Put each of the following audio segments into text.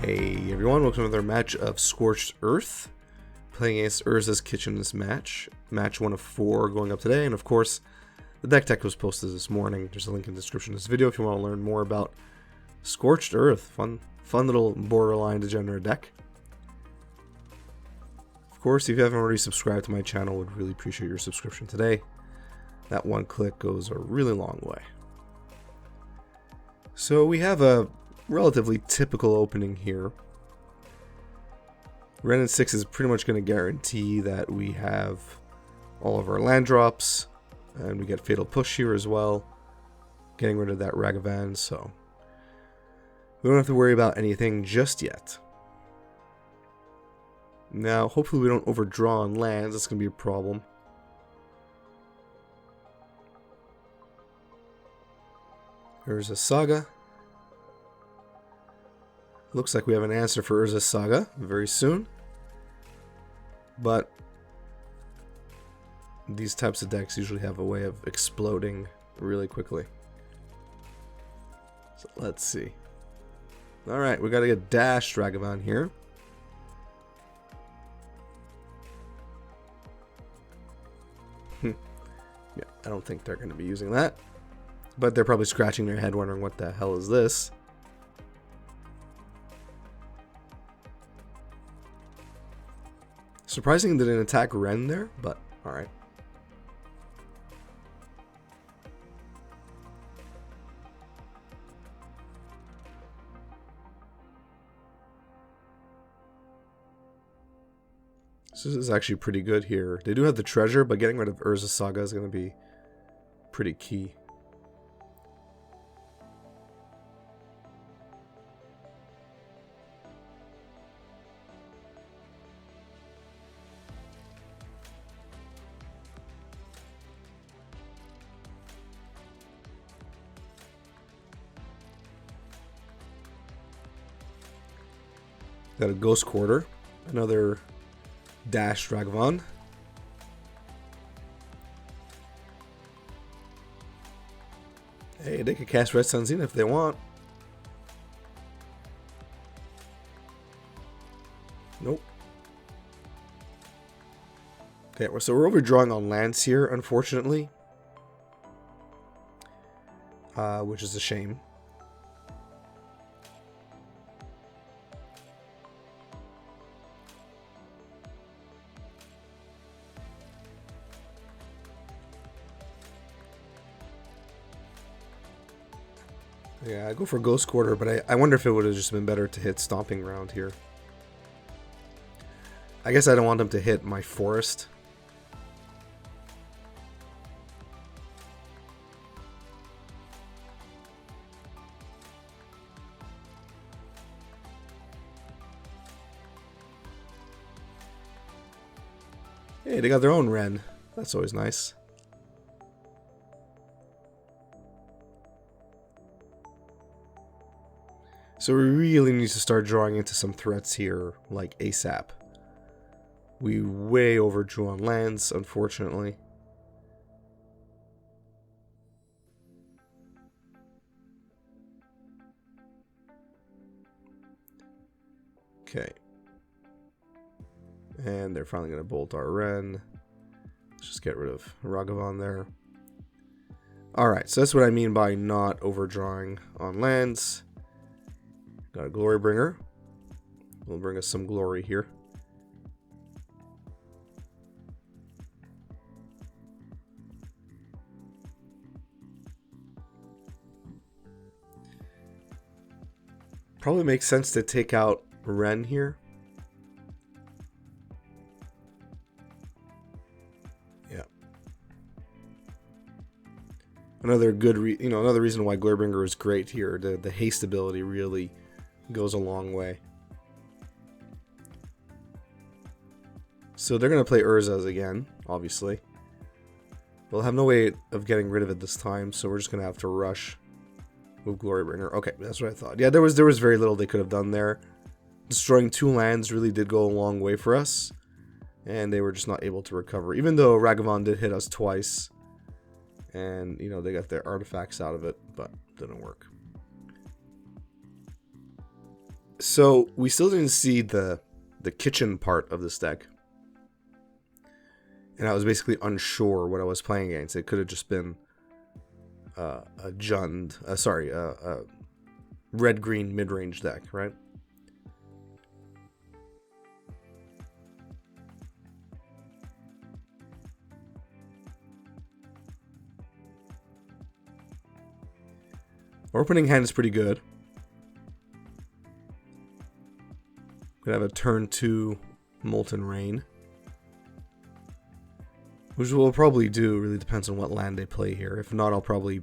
Hey everyone, welcome to another match of Scorched Earth. Playing against Urza's Kitchen this match. Match 1 of 4 going up today, and of course, the deck tech was posted this morning. There's a link in the description of this video if you want to learn more about Scorched Earth. Fun little borderline degenerate deck. Of course, if you haven't already subscribed to my channel, I would really appreciate your subscription today. That one click goes a really long way. So we have a relatively typical opening here. Ren and 6 is pretty much going to guarantee that we have all of our land drops, and we get Fatal Push here as well, getting rid of that Ragavan, so we don't have to worry about anything just yet. Now, hopefully we don't overdraw on lands. That's going to be a problem. There's a Saga. Looks like we have an answer for Urza Saga very soon. But these types of decks usually have a way of exploding really quickly. So let's see. Alright, we gotta get Dash Ragavan here. Yeah, I don't think they're going to be using that. But they're probably scratching their head wondering what the hell is this. Surprising they didn't attack Ren there, but alright. This is actually pretty good here. They do have the treasure, but getting rid of Urza Saga is going to be pretty key. Got a Ghost Quarter, another Dash Ragavan. Hey, they could cast Red Sun Zenith if they want. Nope. Okay, so we're overdrawing on lands here, unfortunately. Which is a shame. Yeah, I go for Ghost Quarter, but I wonder if it would have just been better to hit Stomping Ground here. I guess I don't want them to hit my Forest. Hey, they got their own Ren. That's always nice. So we really need to start drawing into some threats here, like ASAP. We way overdrew on lands, unfortunately. Okay. And they're finally going to bolt our Ren. Let's just get rid of Ragavan there. Alright, so that's what I mean by not overdrawing on lands. Got a Glory Bringer. Will bring us some glory here. Probably makes sense to take out Ren here. Yeah. Another good, another reason why Glory Bringer is great here. The haste ability really goes a long way. So they're going to play Urza's again, obviously. We'll have no way of getting rid of it this time, so we're just going to have to rush. Move Glorybringer. Okay, that's what I thought. Yeah, there was very little they could have done there. Destroying 2 lands really did go a long way for us, and they were just not able to recover. Even though Ragavan did hit us twice, and, they got their artifacts out of it, but it didn't work. So we still didn't see the kitchen part of this deck. And I was basically unsure what I was playing against. It could have just been a red-green mid-range deck, right? Our opening hand is pretty good. We have a turn 2 Molten Rain, which we'll probably do. Really depends on what land they play here. If not, I'll probably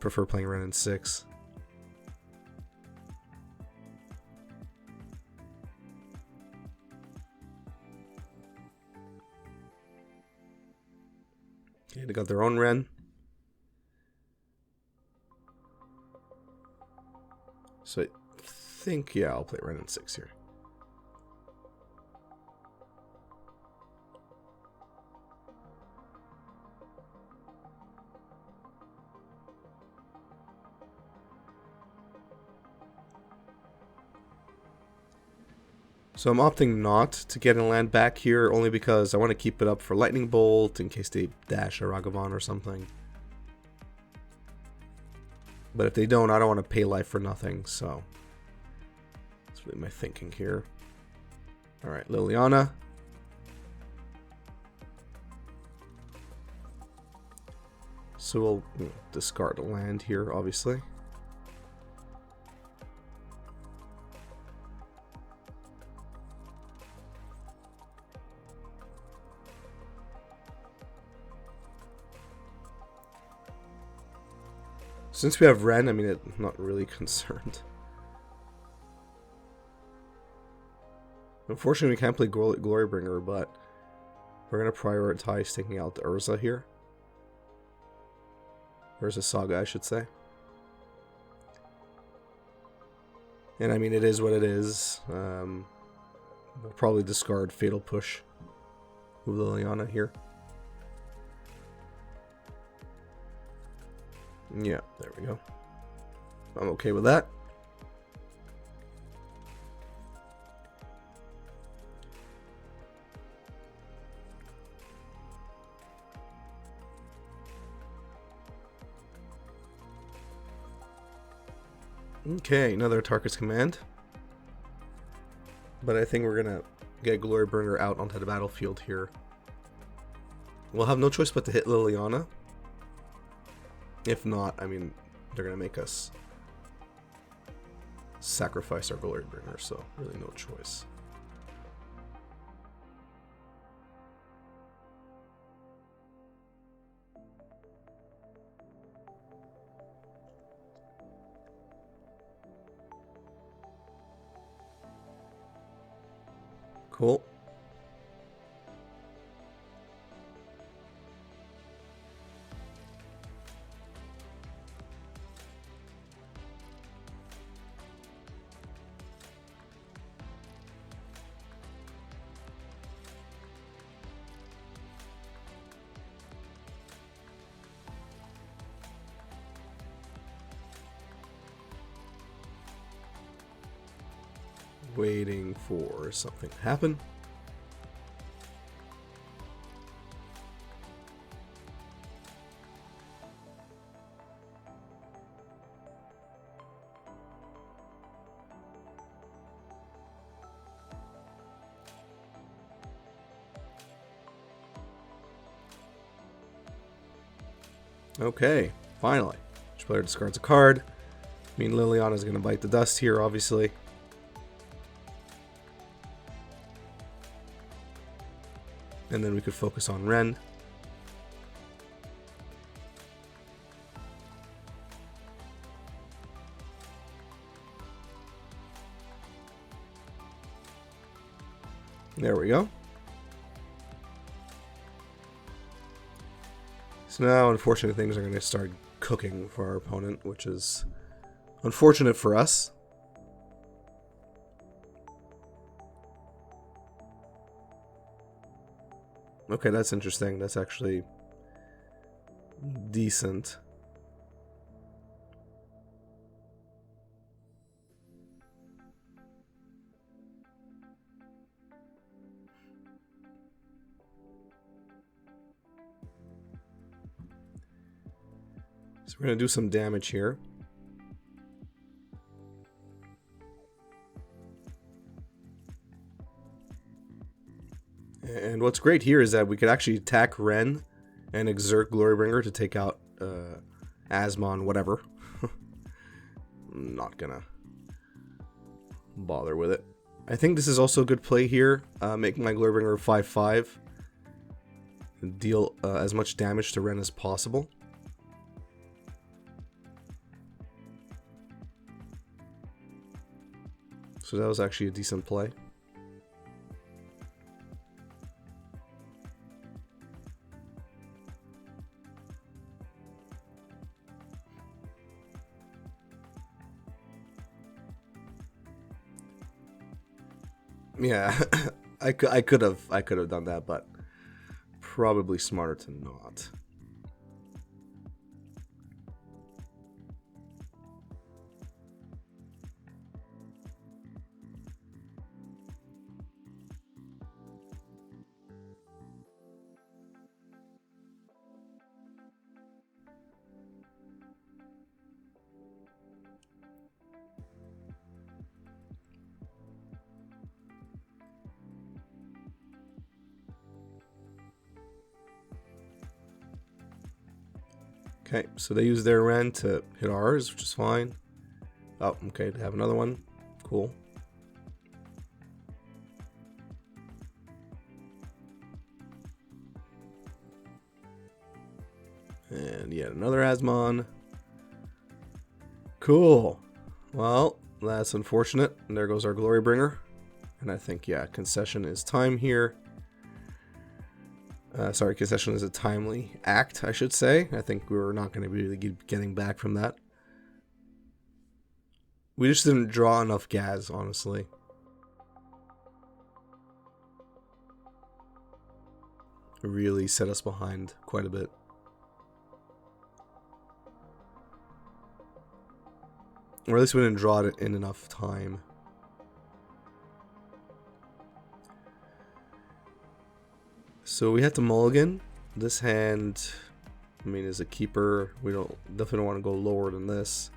prefer playing Wrenn and 6. Okay, they got their own Wrenn. So I think, yeah, I'll play Wrenn and 6 here. So I'm opting not to get a land back here, only because I want to keep it up for Lightning Bolt in case they dash a Ragavan or something. But if they don't, I don't want to pay life for nothing, so that's really my thinking here. Alright, Liliana. So we'll discard a land here, obviously. Since we have Wrenn, I mean, I'm not really concerned. Unfortunately, we can't play Glorybringer, but we're going to prioritize taking out the Urza here. Urza Saga, I should say. And I mean, it is what it is. We'll probably discard Fatal Push with Liliana here. Yeah, there we go. I'm okay with that. Okay, another Tarkus command. But I think we're gonna get Glorybringer out onto the battlefield here. We'll have no choice but to hit Liliana. If not, I mean, they're going to make us sacrifice our Glorybringer, so really no choice. Cool. Waiting for something to happen. Okay, finally. Each player discards a card. I mean, Liliana's going to bite the dust here, obviously. And then we could focus on Wrenn. There we go. So now, unfortunately, things are going to start cooking for our opponent, which is unfortunate for us. Okay, that's interesting. That's actually decent. So we're going to do some damage here. And what's great here is that we could actually attack Ren and exert Glorybringer to take out Asmon, whatever. I'm not gonna bother with it. I think this is also a good play here. Make my Glorybringer 5/5. Deal as much damage to Ren as possible. So that was actually a decent play. Yeah, I could have done that, but probably smarter to not. Okay, so they use their Ren to hit ours, which is fine. Oh, okay, they have another one. Cool. And yet another Asmon. Cool. Well, that's unfortunate. And there goes our Glorybringer. And I think, yeah, concession is time here. Sorry, concession is a timely act, I should say. I think we're not going to be really getting back from that. We just didn't draw enough Gaz, honestly. It really set us behind quite a bit. Or at least we didn't draw it in enough time. So we had to mulligan. This hand, I mean, is a keeper. We definitely don't want to go lower than this.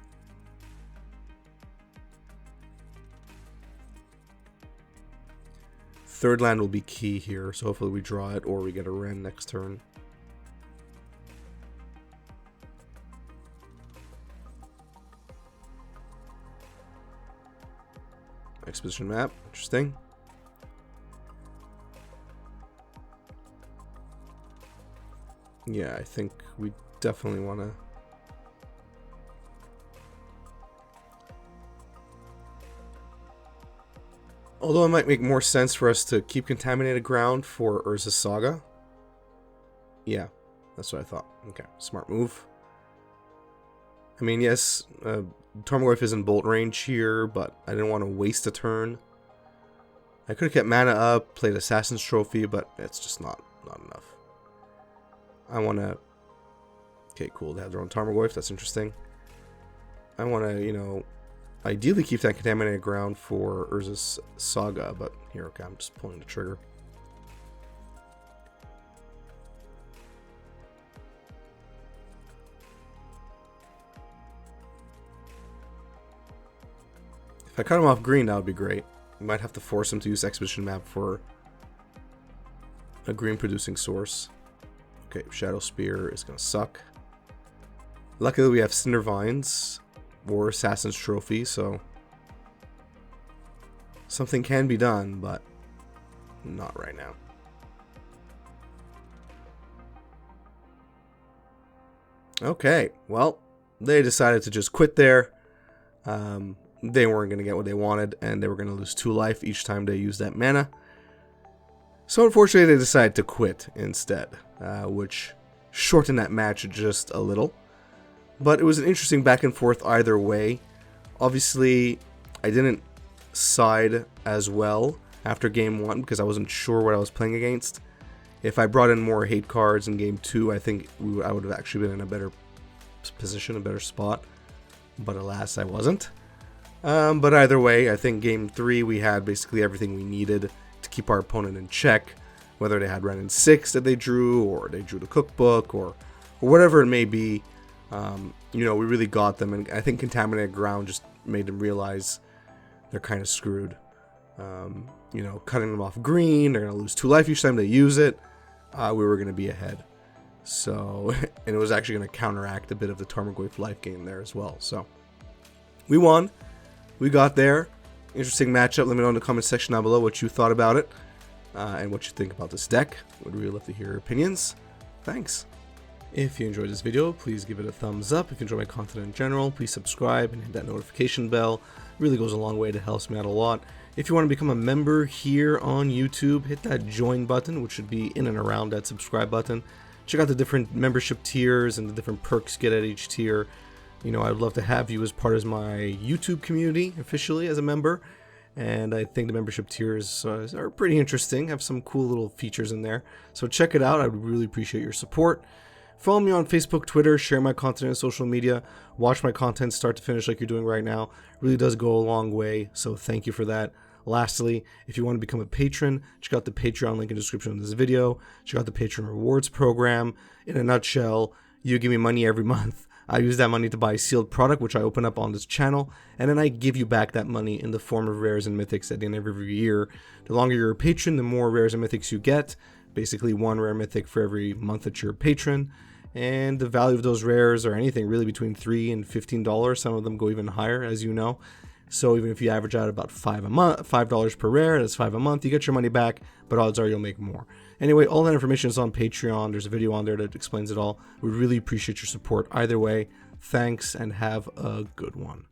Third land will be key here, so hopefully we draw it or we get a Ren next turn. Exposition map, interesting. Yeah, I think we definitely want to... Although it might make more sense for us to keep Contaminated Ground for Urza Saga. Yeah, that's what I thought. Okay, smart move. I mean, yes, Tarmogoyf is in bolt range here, but I didn't want to waste a turn. I could have kept mana up, played Assassin's Trophy, but it's just not enough. I want to... Okay, cool. They have their own Tarmogoyf. That's interesting. I want to, you know, ideally keep that Contaminated Ground for Urza's Saga, but here, okay, I'm just pulling the trigger. If I cut him off green, that would be great. We might have to force him to use Expedition Map for a green producing source. Okay, Shadow Spear is going to suck. Luckily, we have Cinder Vines or Assassin's Trophy, so something can be done, but not right now. Okay, well, they decided to just quit there. They weren't going to get what they wanted, and they were going to lose 2 life each time they used that mana. So unfortunately, they decided to quit instead, which shortened that match just a little. But it was an interesting back and forth either way. Obviously, I didn't side as well after game 1 because I wasn't sure what I was playing against. If I brought in more hate cards in game 2, I think I would have actually been in a better position, a better spot. But alas, I wasn't. But either way, I think game 3 we had basically everything we needed to keep our opponent in check, whether they had Ren in 6 that they drew, or they drew the cookbook, or whatever it may be. you know, we really got them, and I think Contaminated Ground just made them realize they're kind of screwed. You know, cutting them off green, they're going to lose 2 life each time they use it. We were going to be ahead. So, and it was actually going to counteract a bit of the Tarmogoyf life gain there as well. So, we won. We got there. Interesting matchup. Let me know in the comment section down below what you thought about it. And what you think about this deck. Would really love to hear your opinions. Thanks. If you enjoyed this video, please give it a thumbs up. If you enjoy my content in general, please subscribe and hit that notification bell. It really goes a long way. It helps me out a lot. If you want to become a member here on YouTube, hit that join button, which should be in and around that subscribe button. Check out the different membership tiers and the different perks you get at each tier. You know, I'd love to have you as part of my YouTube community officially as a member. And I think the membership tiers are pretty interesting, have some cool little features in there. So check it out. I would really appreciate your support. Follow me on Facebook, Twitter, share my content on social media, watch my content start to finish like you're doing right now. It really does go a long way, so thank you for that. Lastly, if you want to become a patron, check out the Patreon link in the description of this video. Check out the Patreon rewards program. In a nutshell, you give me money every month. I use that money to buy sealed product, which I open up on this channel, and then I give you back that money in the form of rares and mythics at the end of every year. The longer you're a patron, the more rares and mythics you get. Basically 1 rare mythic for every month that you're a patron. And the value of those rares are anything really between $3 and $15. Some of them go even higher, as you know. So even if you average out about $5 per rare, that's $5 a month, you get your money back, but odds are you'll make more. Anyway, all that information is on Patreon. There's a video on there that explains it all. We really appreciate your support either way. Thanks, and have a good one.